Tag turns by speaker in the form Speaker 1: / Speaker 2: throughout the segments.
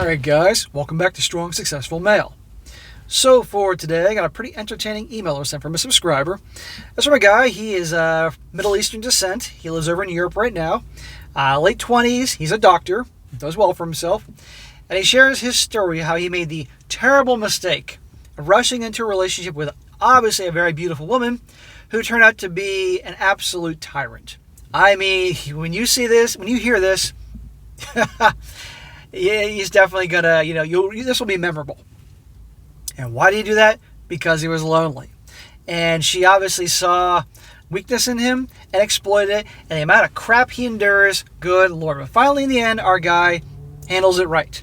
Speaker 1: Alright guys, welcome back to Strong Successful Male. So for today, I got a pretty entertaining email sent from a subscriber. That's from a guy. He is Middle Eastern descent. He lives over in Europe right now. Late 20s, he's a doctor, does well for himself. And he shares his story, how he made the terrible mistake of rushing into a relationship with obviously a very beautiful woman who turned out to be an absolute tyrant. I mean, when you see this, when you hear this, yeah, he's definitely gonna, this will be memorable. And why did he do that? Because he was lonely. And she obviously saw weakness in him and exploited it. And the amount of crap he endures, good Lord. But finally, in the end, our guy handles it right.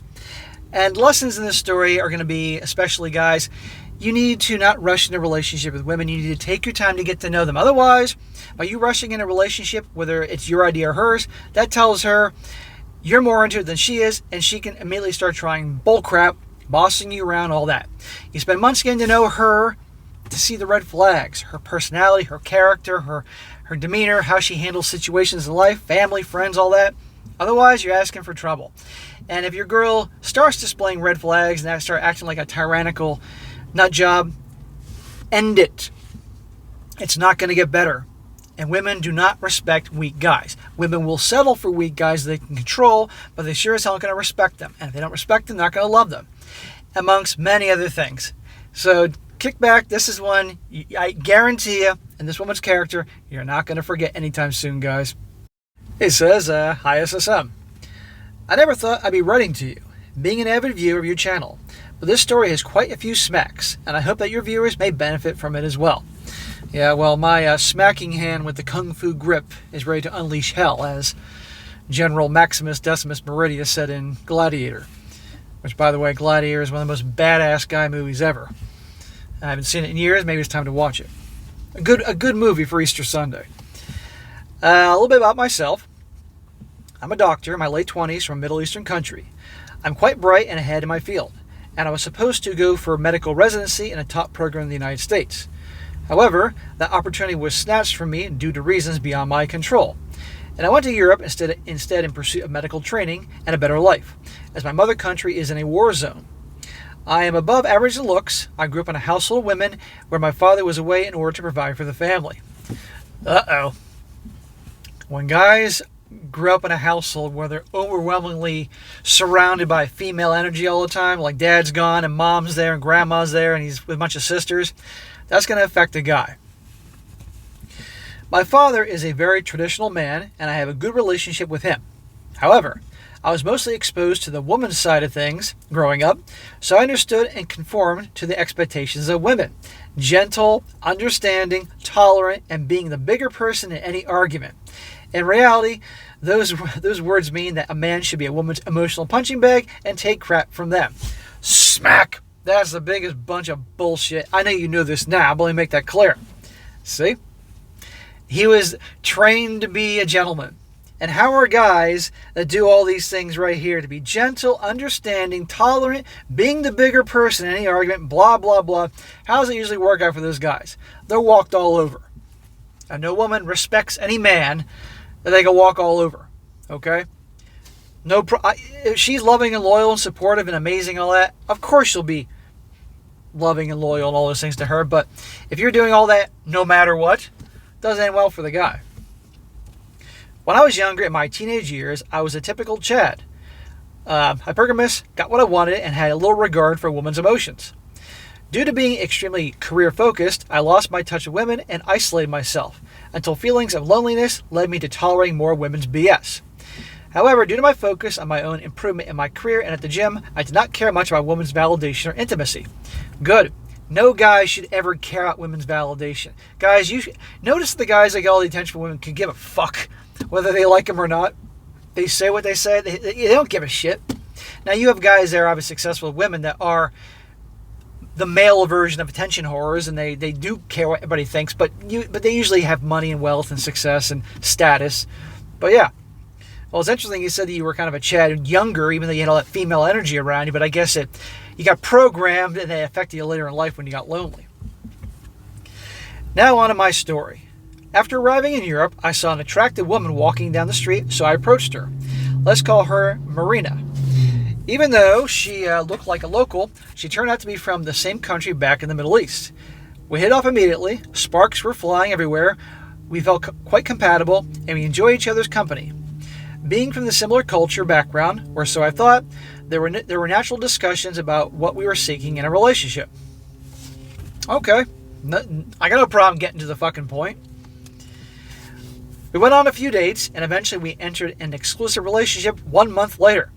Speaker 1: And lessons in this story are going to be, especially guys, you need to not rush into a relationship with women. You need to take your time to get to know them. Otherwise, by you rushing in a relationship, whether it's your idea or hers, that tells her you're more into it than she is, and she can immediately start trying bullcrap, bossing you around, all that. You spend months getting to know her to see the red flags, her personality, her character, her demeanor, how she handles situations in life, family, friends, all that. Otherwise, you're asking for trouble. And if your girl starts displaying red flags and start acting like a tyrannical nut job, end it. It's not going to get better. And women do not respect weak guys. Women will settle for weak guys they can control, but they sure as hell aren't going to respect them. And if they don't respect them, they're not going to love them, amongst many other things. So kick back. This is one, I guarantee you, and this woman's character, you're not going to forget anytime soon, guys. It says, Hi SSM. I never thought I'd be writing to you, being an avid viewer of your channel, but this story has quite a few smacks, and I hope that your viewers may benefit from it as well. Yeah, well, my smacking hand with the Kung Fu grip is ready to unleash hell, as General Maximus Decimus Meridius said in Gladiator. Which, by the way, Gladiator is one of the most badass guy movies ever. I haven't seen it in years. Maybe it's time to watch it. A good movie for Easter Sunday. A little bit about myself. I'm a doctor in my late 20s from a Middle Eastern country. I'm quite bright and ahead in my field, and I was supposed to go for medical residency in a top program in the United States. However, that opportunity was snatched from me due to reasons beyond my control. And I went to Europe instead in pursuit of medical training and a better life, as my mother country is in a war zone. I am above average in looks. I grew up in a household of women where my father was away in order to provide for the family. Uh-oh. When guys grew up in a household where they're overwhelmingly surrounded by female energy all the time, like dad's gone and mom's there and grandma's there and he's with a bunch of sisters, that's going to affect a guy. My father is a very traditional man, and I have a good relationship with him. However, I was mostly exposed to the woman's side of things growing up, so I understood and conformed to the expectations of women. Gentle, understanding, tolerant, and being the bigger person in any argument. In reality, those words mean that a man should be a woman's emotional punching bag and take crap from them. Smack! That's the biggest bunch of bullshit. I know you know this now, but let me make that clear. See? He was trained to be a gentleman. And how are guys that do all these things right here to be gentle, understanding, tolerant, being the bigger person in any argument, blah, blah, blah. How does it usually work out for those guys? They're walked all over. And no woman respects any man that they can walk all over. Okay? If she's loving and loyal and supportive and amazing and all that, of course she'll be loving and loyal and all those things to her. But if you're doing all that no matter what, it doesn't end well for the guy. When I was younger, in my teenage years, I was a typical Chad. Hypergamous, got what I wanted, and had a little regard for a woman's emotions. Due to being extremely career-focused, I lost my touch with women and isolated myself, until feelings of loneliness led me to tolerating more women's BS. However, due to my focus on my own improvement in my career and at the gym, I did not care much about women's validation or intimacy. Good. No guy should ever care about women's validation. Guys, notice the guys that get all the attention from women can give a fuck whether they like them or not. They say what they say. They don't give a shit. Now, you have guys that are obviously successful with women that are the male version of attention whores, and they do care what everybody thinks, but they usually have money and wealth and success and status. But yeah. Well, it's interesting you said that you were kind of a Chad younger, even though you had all that female energy around you, but I guess you got programmed and it affected you later in life when you got lonely. Now on to my story. After arriving in Europe, I saw an attractive woman walking down the street, so I approached her. Let's call her Marina. Even though she looked like a local, she turned out to be from the same country back in the Middle East. We hit off immediately, sparks were flying everywhere, we felt quite compatible, and we enjoyed each other's company. Being from the similar culture background, or so I thought, there were natural discussions about what we were seeking in a relationship. Okay, I got no problem getting to the fucking point. We went on a few dates, and eventually we entered an exclusive relationship 1 month later.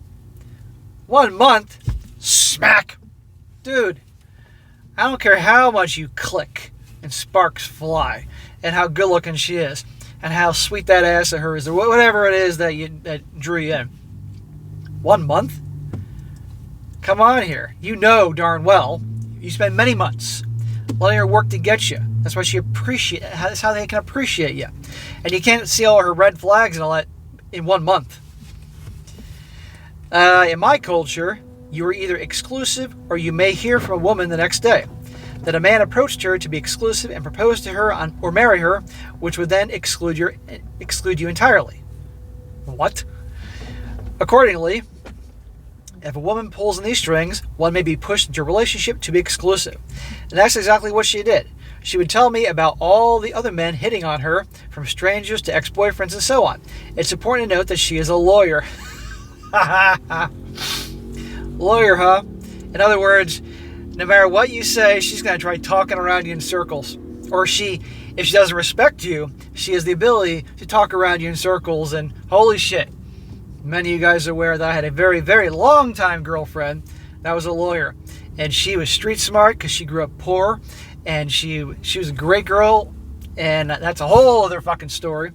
Speaker 1: 1 month? Smack! Dude, I don't care how much you click and sparks fly, and how good looking she is, and how sweet that ass of hers, or whatever it is that drew you in. 1 month? Come on here. You know darn well you spend many months letting her work to get you. That's why that's how they can appreciate you. And you can't see all her red flags and all that in 1 month. In my culture, you are either exclusive or you may hear from a woman the next day that a man approached her to be exclusive and proposed to her or marry her, which would then exclude you entirely. What? Accordingly, if a woman pulls on these strings, one may be pushed into a relationship to be exclusive. And that's exactly what she did. She would tell me about all the other men hitting on her, from strangers to ex-boyfriends and so on. It's important to note that she is a lawyer. Lawyer, huh? In other words, no matter what you say, she's going to try talking around you in circles. Or if she doesn't respect you, she has the ability to talk around you in circles. And holy shit, many of you guys are aware that I had a very, very long time girlfriend that was a lawyer. And she was street smart because she grew up poor. And she was a great girl. And that's a whole other fucking story.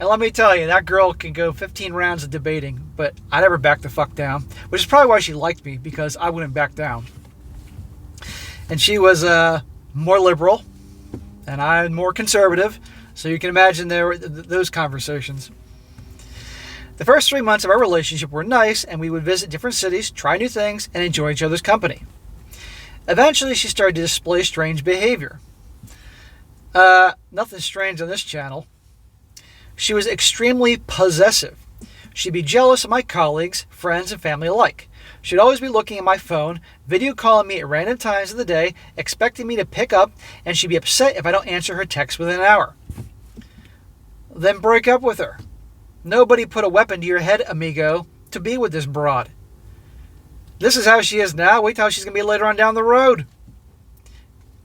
Speaker 1: And let me tell you, that girl can go 15 rounds of debating, but I never backed the fuck down, which is probably why she liked me, because I wouldn't back down. And she was more liberal, and I'm more conservative, so you can imagine there were those conversations. The first 3 months of our relationship were nice, and we would visit different cities, try new things, and enjoy each other's company. Eventually, she started to display strange behavior. Nothing strange on this channel. She was extremely possessive. She'd be jealous of my colleagues, friends, and family alike. She'd always be looking at my phone, video calling me at random times of the day, expecting me to pick up, and she'd be upset if I don't answer her text within an hour. Then break up with her. Nobody put a weapon to your head, amigo, to be with this broad. This is how she is now. Wait till how she's going to be later on down the road.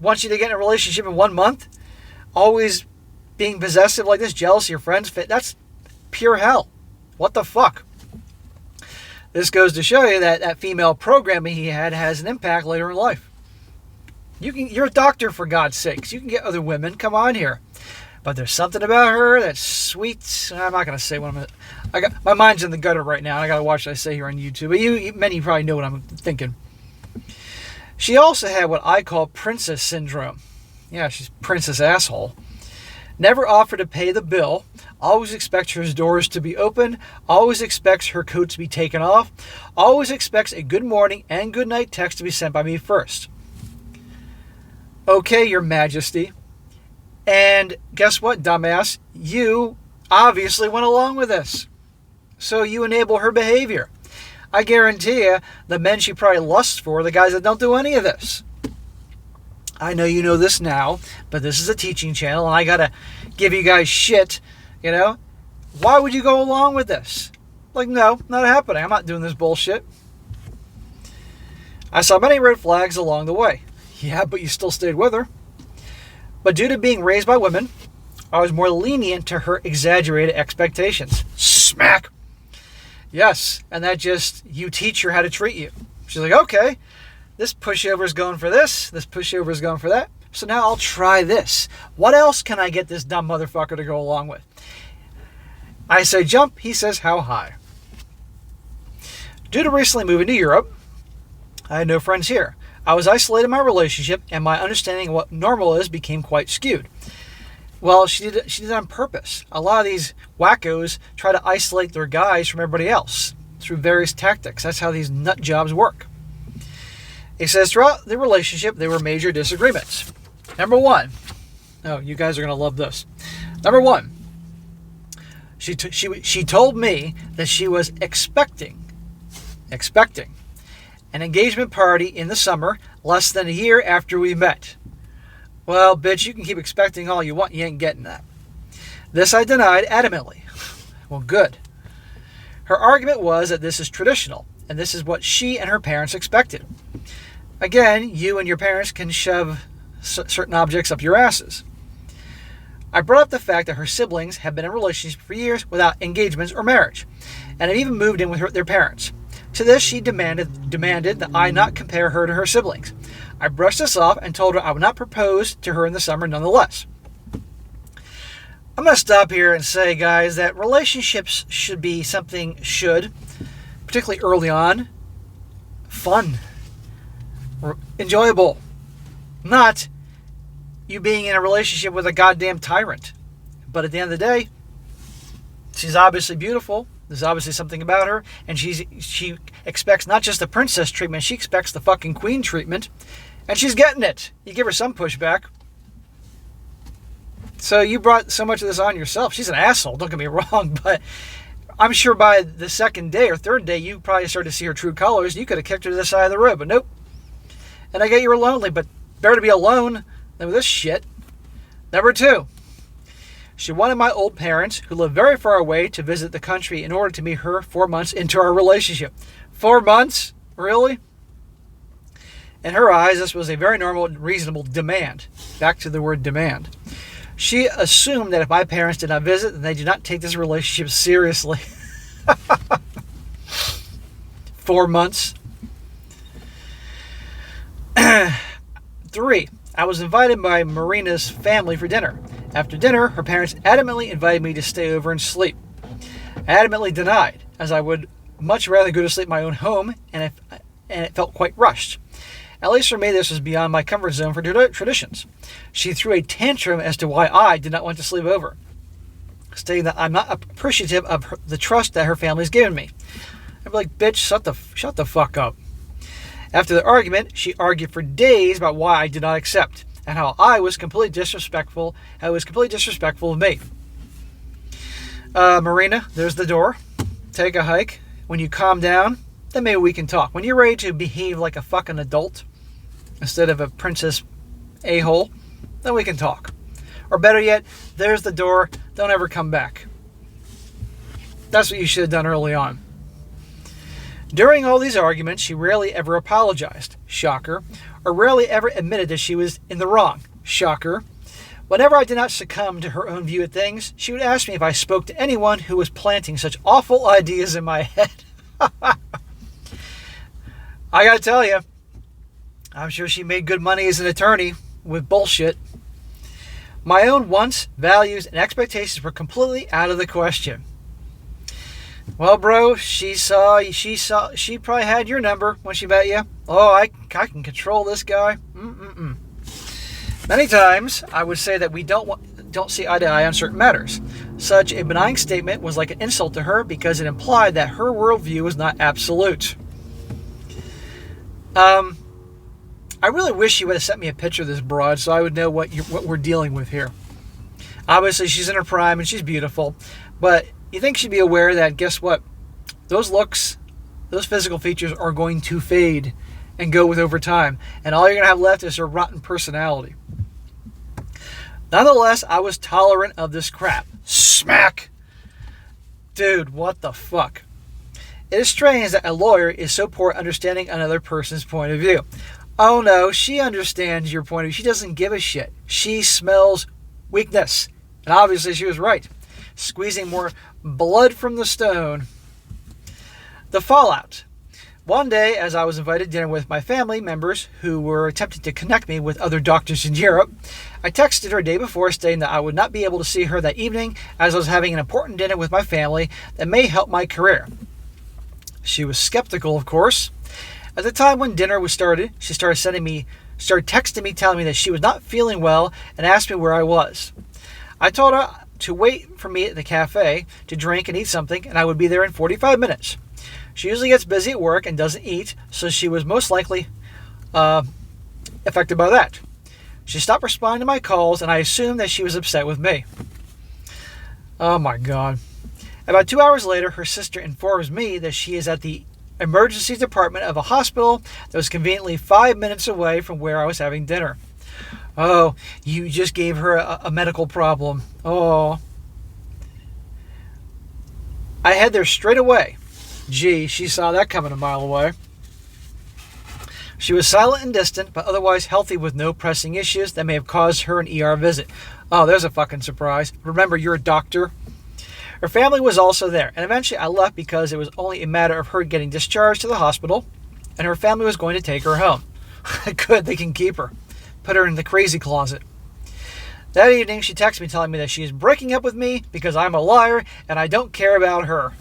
Speaker 1: Wants you to get in a relationship in 1 month? Always being possessive like this, jealous of your friends, that's pure hell. What the fuck? This goes to show you that female programming he had has an impact later in life. You're a doctor, for God's sakes. You can get other women. Come on here. But there's something about her that's sweet. I'm not going to say what my mind's in the gutter right now. I got to watch what I say here on YouTube. But many probably know what I'm thinking. She also had what I call princess syndrome. Yeah, she's princess asshole. Never offered to pay the bill, always expects her doors to be open, always expects her coat to be taken off, always expects a good morning and good night text to be sent by me first. Okay, Your Majesty. And guess what, dumbass? You obviously went along with this. So you enable her behavior. I guarantee you, the men she probably lusts for are the guys that don't do any of this. I know you know this now, but this is a teaching channel, and I gotta give you guys shit, you know? Why would you go along with this? Like, no, not happening. I'm not doing this bullshit. I saw many red flags along the way. Yeah, but you still stayed with her. But due to being raised by women, I was more lenient to her exaggerated expectations. Smack! Yes, and that just, you teach her how to treat you. She's like, okay. This pushover is going for this pushover is going for that. So now I'll try this. What else can I get this dumb motherfucker to go along with? I say jump, he says how high. Due to recently moving to Europe, I had no friends here. I was isolated in my relationship, and my understanding of what normal is became quite skewed. Well, she did it on purpose. A lot of these wackos try to isolate their guys from everybody else through various tactics. That's how these nut jobs work. He says throughout the relationship, there were major disagreements. Number one. Oh, you guys are going to love this. Number one. She told me that she was expecting expecting. An engagement party in the summer, less than a year after we met. Well, bitch, you can keep expecting all you want, you ain't getting that. This I denied adamantly. Well, good. Her argument was that this is traditional, and this is what she and her parents expected. Again, you and your parents can shove certain objects up your asses. I brought up the fact that her siblings have been in relationships for years without engagements or marriage, and have even moved in with their parents. To this, she demanded that I not compare her to her siblings. I brushed this off and told her I would not propose to her in the summer nonetheless. I'm going to stop here and say, guys, that relationships should be something, particularly early on, fun, enjoyable. Not you being in a relationship with a goddamn tyrant. But at the end of the day, she's obviously beautiful. There's obviously something about her. And she expects not just the princess treatment, she expects the fucking queen treatment. And she's getting it. You give her some pushback. So you brought so much of this on yourself. She's an asshole, don't get me wrong, but I'm sure by the second day or third day, you probably started to see her true colors. You could have kicked her to the side of the road, but nope. And I get you were lonely, but better to be alone than with this shit. Number 2, she wanted my old parents, who live very far away, to visit the country in order to meet her 4 months into our relationship. 4 months? Really? In her eyes, this was a very normal and reasonable demand. Back to the word demand. She assumed that if my parents did not visit, then they did not take this relationship seriously. 4 months. 3, I was invited by Marina's family for dinner. After dinner, her parents adamantly invited me to stay over and sleep. I adamantly denied, as I would much rather go to sleep in my own home, and it felt quite rushed. At least for me, this was beyond my comfort zone for traditions. She threw a tantrum as to why I did not want to sleep over, stating that I'm not appreciative of the trust that her family's given me. I'd be like, bitch, shut the fuck up. After the argument, she argued for days about why I did not accept, and how I was completely disrespectful. How it was completely disrespectful of me. Marina, there's the door. Take a hike. When you calm down, then maybe we can talk. When you're ready to behave like a fucking adult, instead of a princess a-hole, then we can talk. Or better yet, there's the door. Don't ever come back. That's what you should have done early on. During all these arguments, she rarely ever apologized. Shocker. Or rarely ever admitted that she was in the wrong. Shocker. Whenever I did not succumb to her own view of things, she would ask me if I spoke to anyone who was planting such awful ideas in my head. I gotta tell you, I'm sure she made good money as an attorney with bullshit. My own wants, values, and expectations were completely out of the question. Well, bro, she probably had your number when she met you. Oh, I can control this guy. Many times, I would say that we don't see eye to eye on certain matters. Such a benign statement was like an insult to her because it implied that her worldview was not absolute. I really wish you would have sent me a picture of this broad so I would know what we're dealing with here. Obviously, she's in her prime and she's beautiful, but you think she'd be aware that, guess what? Those looks, those physical features are going to fade and go with over time, and all you're going to have left is her rotten personality. Nonetheless, I was tolerant of this crap. Smack! Dude, what the fuck? It is strange that a lawyer is so poor at understanding another person's point of view. Oh no, she understands your point of view. She doesn't give a shit. She smells weakness. And obviously she was right. Squeezing more blood from the stone. The fallout. One day, as I was invited to dinner with my family members who were attempting to connect me with other doctors in Europe, I texted her a day before stating that I would not be able to see her that evening as I was having an important dinner with my family that may help my career. She was skeptical, of course. At the time when dinner was started, she started texting me telling me that she was not feeling well and asked me where I was. I told her to wait for me at the cafe to drink and eat something, and I would be there in 45 minutes. She usually gets busy at work and doesn't eat, so she was most likely affected by that. She stopped responding to my calls, and I assumed that she was upset with me. Oh my God. About 2 hours later, her sister informs me that she is at the emergency department of a hospital that was conveniently 5 minutes away from where I was having dinner. Oh, you just gave her a medical problem. Oh. I head there straight away. Gee, she saw that coming a mile away. She was silent and distant, but otherwise healthy with no pressing issues that may have caused her an ER visit. Oh, there's a fucking surprise. Remember, you're a doctor. Her family was also there, and eventually I left because it was only a matter of her getting discharged to the hospital, and her family was going to take her home. Good, they can keep her. Put her in the crazy closet. That evening, she texted me telling me that she is breaking up with me because I'm a liar and I don't care about her.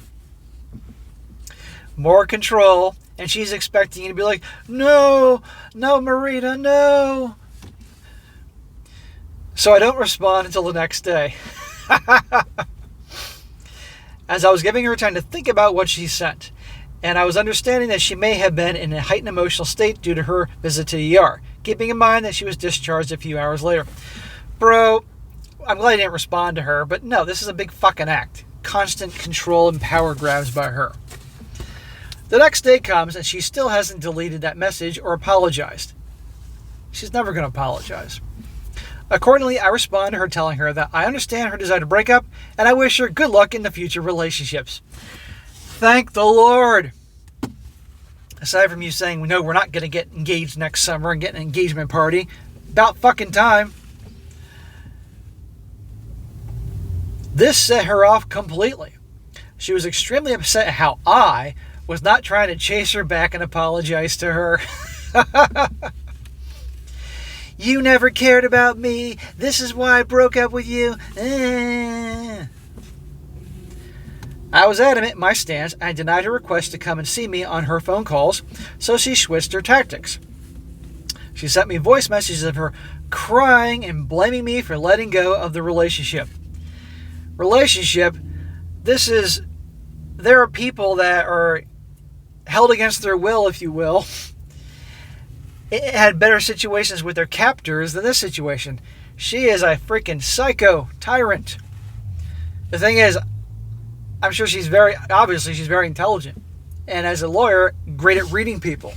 Speaker 1: More control, and she's expecting you to be like, no, Marina, no. So I don't respond until the next day. As I was giving her time to think about what she sent, and I was understanding that she may have been in a heightened emotional state due to her visit to the ER, keeping in mind that she was discharged a few hours later. Bro, I'm glad I didn't respond to her, but no, this is a big fucking act. Constant control and power grabs by her. The next day comes and she still hasn't deleted that message or apologized. She's never going to apologize. Accordingly, I respond to her telling her that I understand her desire to break up and I wish her good luck in the future relationships. Thank the Lord. Aside from you saying, no, we're not going to get engaged next summer and get an engagement party. About fucking time. This set her off completely. She was extremely upset at how I was not trying to chase her back and apologize to her. You never cared about me. This is why I broke up with you. I was adamant in my stance. I denied her request to come and see me on her phone calls, so she switched her tactics. She sent me voice messages of her crying and blaming me for letting go of the relationship. There are people that are held against their will, if you will. It had better situations with their captors than this situation. She is a freaking psycho tyrant. The thing is, I'm sure she's very intelligent. And as a lawyer, great at reading people.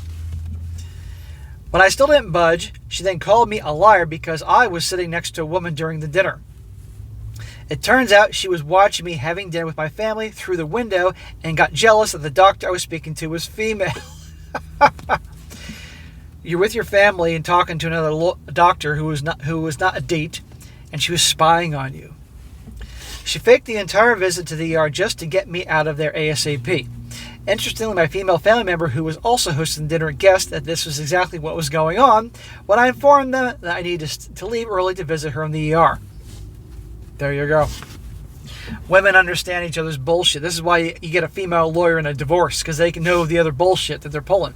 Speaker 1: When I still didn't budge, she then called me a liar because I was sitting next to a woman during the dinner. It turns out she was watching me having dinner with my family through the window and got jealous that the doctor I was speaking to was female. You're with your family and talking to another doctor who was not a date, and she was spying on you. She faked the entire visit to the ER just to get me out of there ASAP. Interestingly, my female family member who was also hosting dinner guessed that this was exactly what was going on when I informed them that I needed to leave early to visit her in the ER. There you go. Women understand each other's bullshit. This is why you get a female lawyer in a divorce, because they can know the other bullshit that they're pulling.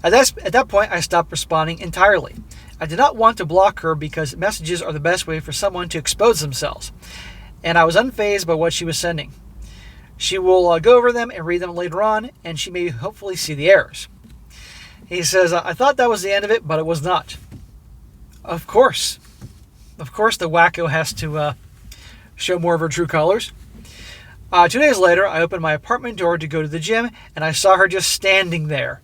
Speaker 1: At that point, I stopped responding entirely. I did not want to block her because messages are the best way for someone to expose themselves, and I was unfazed by what she was sending. She will go over them and read them later on, and she may hopefully see the errors. He says, I thought that was the end of it, but it was not. Of course the wacko has to show more of her true colors. 2 days later, I opened my apartment door to go to the gym, and I saw her just standing there.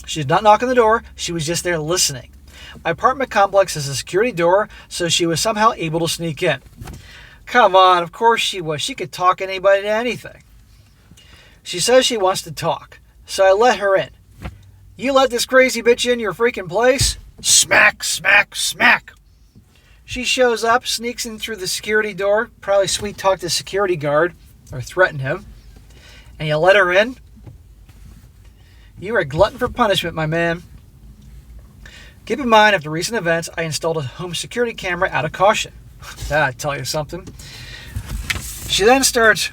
Speaker 1: She did not knock on the door. She was just there listening. My apartment complex has a security door, so she was somehow able to sneak in. Come on, of course she was. She could talk anybody to anything. She says she wants to talk, so I let her in. You let this crazy bitch in your freaking place? Smack, smack, smack. She shows up, sneaks in through the security door, probably sweet-talked the security guard, or threatened him, and you let her in? You are a glutton for punishment, my man. Keep in mind, after recent events, I installed a home security camera out of caution. That'll tell you something. She then starts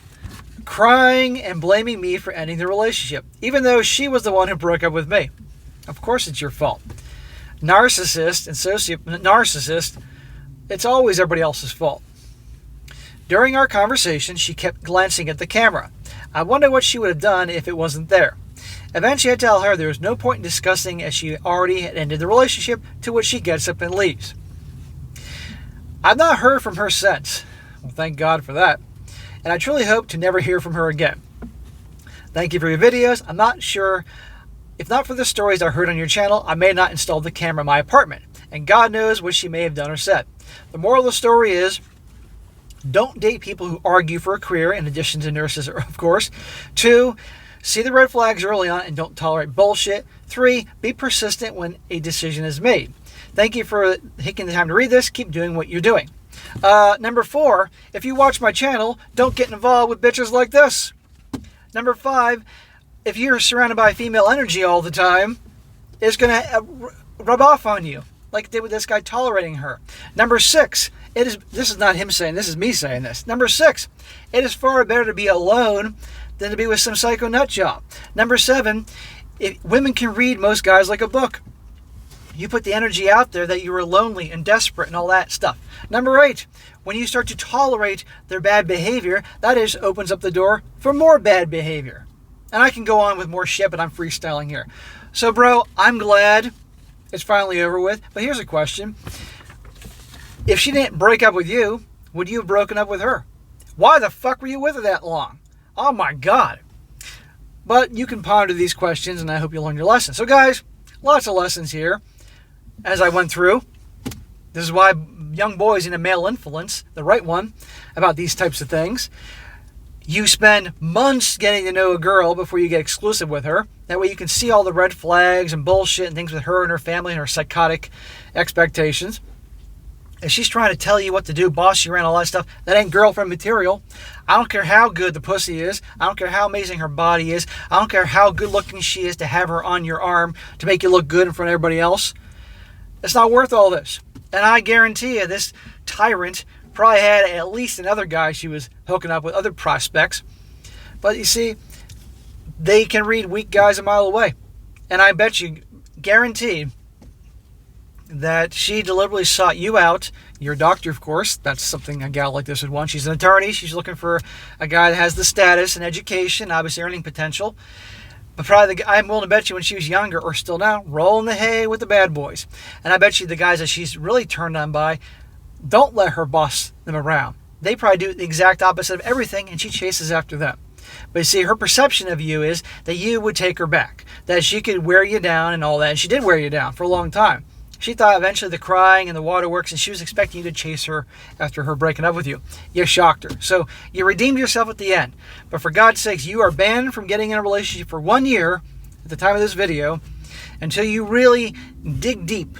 Speaker 1: crying and blaming me for ending the relationship, even though she was the one who broke up with me. Of course it's your fault. Narcissist, it's always everybody else's fault. During our conversation, she kept glancing at the camera. I wondered what she would have done if it wasn't there. Eventually, I tell her there was no point in discussing as she already had ended the relationship, to which she gets up and leaves. I've not heard from her since. Well, thank God for that. And I truly hope to never hear from her again. Thank you for your videos. I'm not sure, if not for the stories I heard on your channel, I may not install the camera in my apartment. And God knows what she may have done or said. The moral of the story is, don't date people who argue for a career, in addition to nurses, of course. 2, see the red flags early on and don't tolerate bullshit. 3, be persistent when a decision is made. Thank you for taking the time to read this. Keep doing what you're doing. Number 4, if you watch my channel, don't get involved with bitches like this. Number 5, if you're surrounded by female energy all the time, it's going to rub off on you, like it did with this guy tolerating her. Number 6, this is not him saying, this is me saying this. Number 6, it is far better to be alone than to be with some psycho nut job. Number 7, women can read most guys like a book. You put the energy out there that you were lonely and desperate and all that stuff. Number 8, when you start to tolerate their bad behavior, that opens up the door for more bad behavior. And I can go on with more shit, but I'm freestyling here. So, bro, I'm glad it's finally over with. But here's a question. If she didn't break up with you, would you have broken up with her? Why the fuck were you with her that long? Oh, my God. But you can ponder these questions, and I hope you learn your lesson. So, guys, lots of lessons here as I went through. This is why young boys need a male influence, the right one, about these types of things. You spend months getting to know a girl before you get exclusive with her. That way you can see all the red flags and bullshit and things with her and her family and her psychotic expectations. If she's trying to tell you what to do, boss you around, all that stuff, that ain't girlfriend material. I don't care how good the pussy is. I don't care how amazing her body is. I don't care how good looking she is to have her on your arm to make you look good in front of everybody else. It's not worth all this. And I guarantee you, this tyrant probably had at least another guy she was hooking up with, other prospects. But you see, they can read weak guys a mile away. And I bet you, guaranteed, that she deliberately sought you out. You're a doctor, of course. That's something a gal like this would want. She's an attorney. She's looking for a guy that has the status and education, obviously earning potential. But probably I'm willing to bet you when she was younger, or still now, rolling the hay with the bad boys. And I bet you the guys that she's really turned on by, don't let her boss them around. They probably do the exact opposite of everything, and she chases after them. But you see, her perception of you is that you would take her back, that she could wear you down and all that. And she did wear you down for a long time. She thought eventually the crying and the waterworks, and she was expecting you to chase her after her breaking up with you. You shocked her. So you redeemed yourself at the end. But for God's sakes, you are banned from getting in a relationship for 1 year at the time of this video until you really dig deep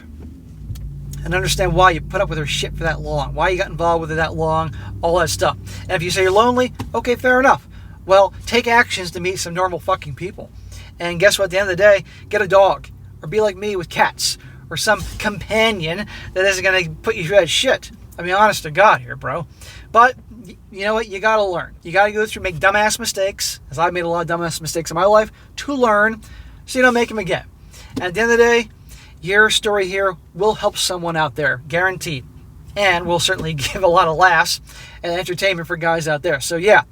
Speaker 1: and understand why you put up with her shit for that long, why you got involved with her that long, all that stuff. And if you say you're lonely, okay, fair enough. Well, take actions to meet some normal fucking people. And guess what? At the end of the day, get a dog. Or be like me with cats. Or some companion that isn't going to put you through that shit. I mean, honest to God here, bro. But, you know what? You got to learn. You got to go through, make dumbass mistakes, as I've made a lot of dumbass mistakes in my life, to learn so you don't make them again. And at the end of the day, your story here will help someone out there, guaranteed. And will certainly give a lot of laughs and entertainment for guys out there. So, yeah,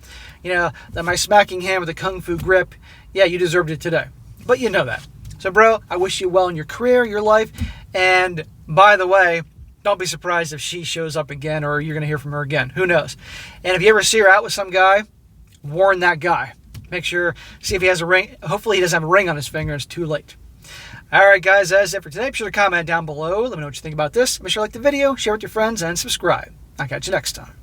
Speaker 1: you know, that my smacking hand with a kung fu grip, yeah, you deserved it today. But you know that. So, bro, I wish you well in your career, your life. And, by the way, don't be surprised if she shows up again or you're going to hear from her again. Who knows? And if you ever see her out with some guy, warn that guy. Make sure, see if he has a ring. Hopefully he doesn't have a ring on his finger. It's too late. All right, guys, that's it for today. Be sure to comment down below. Let me know what you think about this. Be sure to like the video, share with your friends, and subscribe. I'll catch you next time.